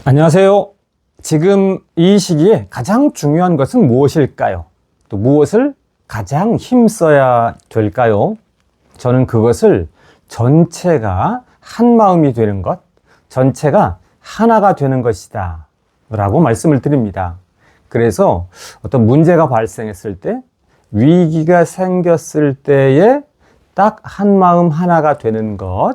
안녕하세요. 지금 이 시기에 가장 중요한 것은 무엇일까요? 또 무엇을 가장 힘써야 될까요? 저는 그것을 전체가 한 마음이 되는 것, 전체가 하나가 되는 것이다 라고 말씀을 드립니다. 그래서 어떤 문제가 발생했을 때, 위기가 생겼을 때에 딱 한 마음 하나가 되는 것,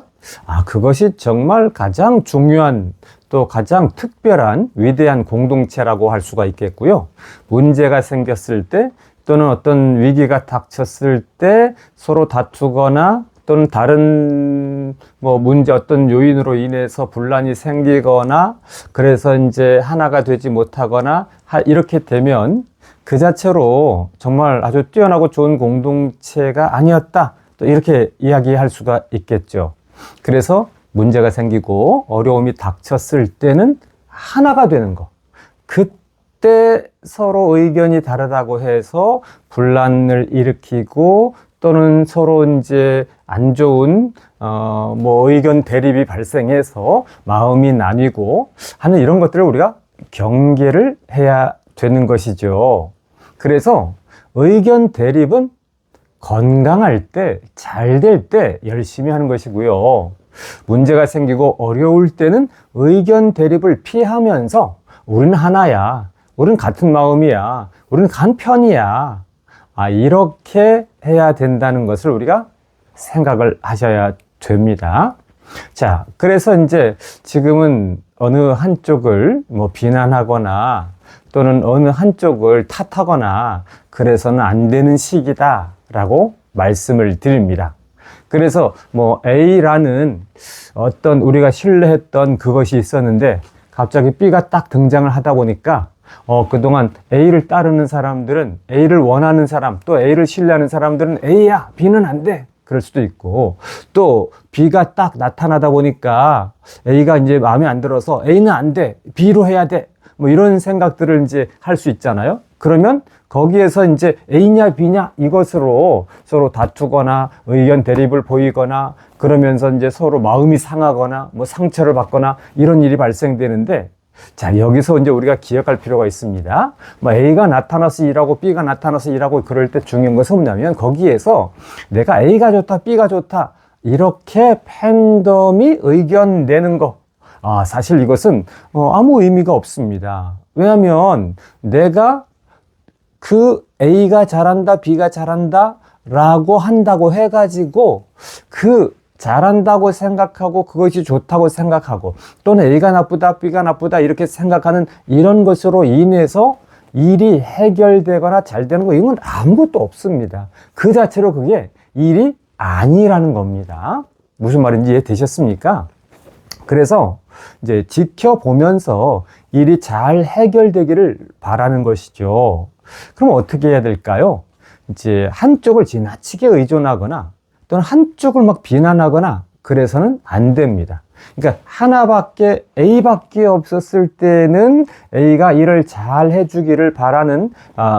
그것이 정말 가장 중요한 또 가장 특별한 위대한 공동체라고 할 수가 있겠고요. 문제가 생겼을 때 또는 어떤 위기가 닥쳤을 때 서로 다투거나 또는 다른 문제 어떤 요인으로 인해서 분란이 생기거나 그래서 이제 하나가 되지 못하거나 이렇게 되면 그 자체로 정말 아주 뛰어나고 좋은 공동체가 아니었다. 또 이렇게 이야기할 수가 있겠죠. 그래서 문제가 생기고 어려움이 닥쳤을 때는 하나가 되는 거. 그때 서로 의견이 다르다고 해서 분란을 일으키고 또는 서로 이제 안 좋은 의견 대립이 발생해서 마음이 나뉘고 하는 이런 것들을 우리가 경계를 해야 되는 것이죠. 그래서 의견 대립은 건강할 때, 잘 될 때 열심히 하는 것이고요. 문제가 생기고 어려울 때는 의견 대립을 피하면서 우리는 하나야, 우리는 같은 마음이야, 우리는 간 편이야. 이렇게 해야 된다는 것을 우리가 생각을 하셔야 됩니다. 자, 그래서 이제 지금은 어느 한쪽을 비난하거나 또는 어느 한쪽을 탓하거나 그래서는 안 되는 시기다 라고 말씀을 드립니다. 그래서 A라는 어떤 우리가 신뢰했던 그것이 있었는데 갑자기 B가 딱 등장을 하다 보니까 그동안 A를 따르는 사람들은 A를 원하는 사람 또 A를 신뢰하는 사람들은 A야 B는 안 돼 그럴 수도 있고 또 B가 딱 나타나다 보니까 A가 이제 마음에 안 들어서 A는 안 돼 B로 해야 돼 이런 생각들을 이제 할 수 있잖아요. 그러면 거기에서 이제 A냐 B냐 이것으로 서로 다투거나 의견 대립을 보이거나 그러면서 이제 서로 마음이 상하거나 상처를 받거나 이런 일이 발생되는데 자, 여기서 이제 우리가 기억할 필요가 있습니다. A가 나타나서 일하고 B가 나타나서 일하고 그럴 때 중요한 것은 뭐냐면 거기에서 내가 A가 좋다, B가 좋다 이렇게 팬덤이 의견 내는 거 사실 이것은 아무 의미가 없습니다. 왜냐하면 내가 그 A가 잘한다, B가 잘한다 라고 한다고 해가지고 그 잘한다고 생각하고 그것이 좋다고 생각하고 또는 A가 나쁘다, B가 나쁘다 이렇게 생각하는 이런 것으로 인해서 일이 해결되거나 잘 되는 거 이건 아무것도 없습니다. 그 자체로 그게 일이 아니라는 겁니다. 무슨 말인지 이해되셨습니까? 그래서 이제 지켜보면서 일이 잘 해결되기를 바라는 것이죠. 그럼 어떻게 해야 될까요? 이제 한쪽을 지나치게 의존하거나 또는 한쪽을 막 비난하거나 그래서는 안 됩니다. 그러니까 하나밖에 A밖에 없었을 때는 A가 일을 잘 해주기를 바라는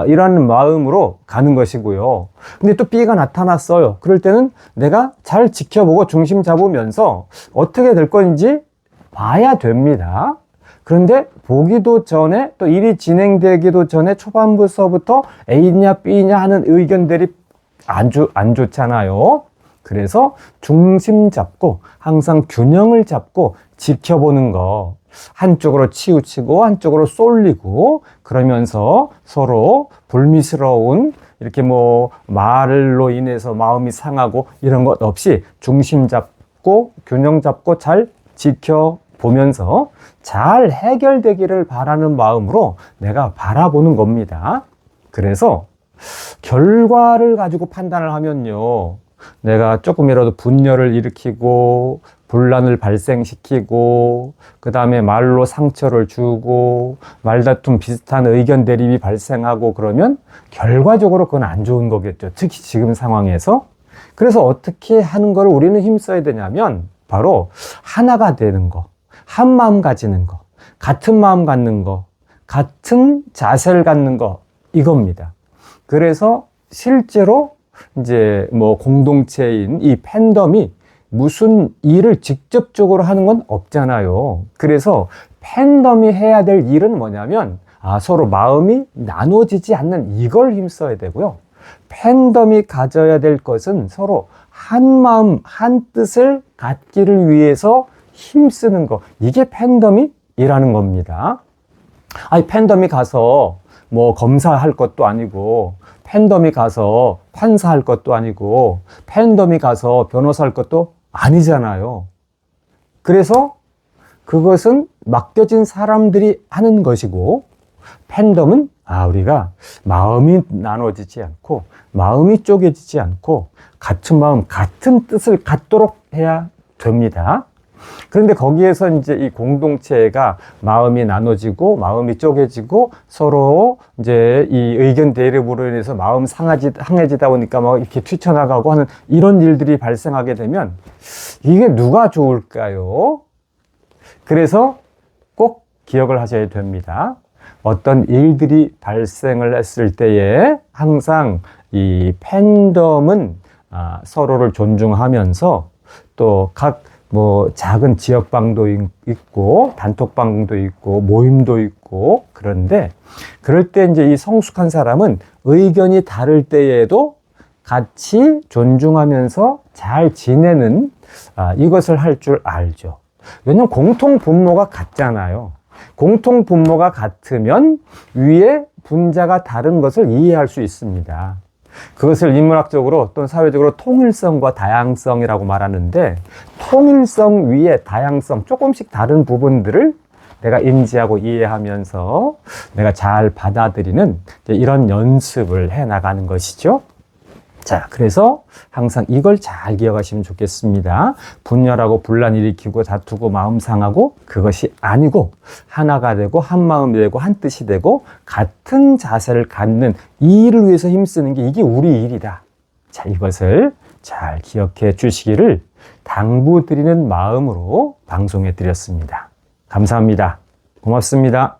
이런 마음으로 가는 것이고요. 근데 또 B가 나타났어요. 그럴 때는 내가 잘 지켜보고 중심 잡으면서 어떻게 될 건지 봐야 됩니다. 그런데 보기도 전에 또 일이 진행되기도 전에 초반부서부터 A냐 B냐 하는 의견 대립 안 좋잖아요. 그래서 중심 잡고 항상 균형을 잡고 지켜보는 거. 한쪽으로 치우치고 한쪽으로 쏠리고 그러면서 서로 불미스러운 이렇게 말로 인해서 마음이 상하고 이런 것 없이 중심 잡고 균형 잡고 잘 지켜보면서 잘 해결되기를 바라는 마음으로 내가 바라보는 겁니다. 그래서 결과를 가지고 판단을 하면요. 내가 조금이라도 분열을 일으키고 분란을 발생시키고 그 다음에 말로 상처를 주고 말다툼 비슷한 의견 대립이 발생하고 그러면 결과적으로 그건 안 좋은 거겠죠. 특히 지금 상황에서. 그래서 어떻게 하는 걸 우리는 힘써야 되냐면 바로 하나가 되는 거, 한 마음 가지는 거, 같은 마음 갖는 거, 같은 자세를 갖는 거 이겁니다. 그래서 실제로 이제 공동체인 이 팬덤이 무슨 일을 직접적으로 하는 건 없잖아요. 그래서 팬덤이 해야 될 일은 뭐냐면 서로 마음이 나눠지지 않는 이걸 힘써야 되고요. 팬덤이 가져야 될 것은 서로 한 마음, 한 뜻을 갖기를 위해서 힘쓰는 거. 이게 팬덤이 일하는 겁니다. 아니, 팬덤이 가서 뭐 검사할 것도 아니고, 팬덤이 가서 판사할 것도 아니고, 팬덤이 가서 변호사할 것도 아니잖아요. 그래서 그것은 맡겨진 사람들이 하는 것이고, 팬덤은 우리가 마음이 나눠지지 않고, 마음이 쪼개지지 않고, 같은 마음, 같은 뜻을 갖도록 해야 됩니다. 그런데 거기에서 이제 이 공동체가 마음이 나눠지고 마음이 쪼개지고 서로 이제 이 의견 대립으로 인해서 마음 상해지다 보니까 막 이렇게 튀쳐나가고 하는 이런 일들이 발생하게 되면 이게 누가 좋을까요? 그래서 꼭 기억을 하셔야 됩니다. 어떤 일들이 발생을 했을 때에 항상 이 팬덤은 서로를 존중하면서 또 각 작은 지역방도 있고, 단톡방도 있고, 모임도 있고, 그런데, 그럴 때 이제 이 성숙한 사람은 의견이 다를 때에도 같이 존중하면서 잘 지내는, 이것을 할 줄 알죠. 왜냐면 공통 분모가 같잖아요. 공통 분모가 같으면 위에 분자가 다른 것을 이해할 수 있습니다. 그것을 인문학적으로 또는 사회적으로 통일성과 다양성이라고 말하는데, 통일성 위에 다양성, 조금씩 다른 부분들을 내가 인지하고 이해하면서 내가 잘 받아들이는 이런 연습을 해 나가는 것이죠. 자, 그래서 항상 이걸 잘 기억하시면 좋겠습니다. 분열하고 분란 일으키고 다투고 마음 상하고 그것이 아니고 하나가 되고 한 마음이 되고 한 뜻이 되고 같은 자세를 갖는 이 일을 위해서 힘쓰는 게 이게 우리 일이다. 자, 이것을 잘 기억해 주시기를 당부드리는 마음으로 방송해 드렸습니다. 감사합니다. 고맙습니다.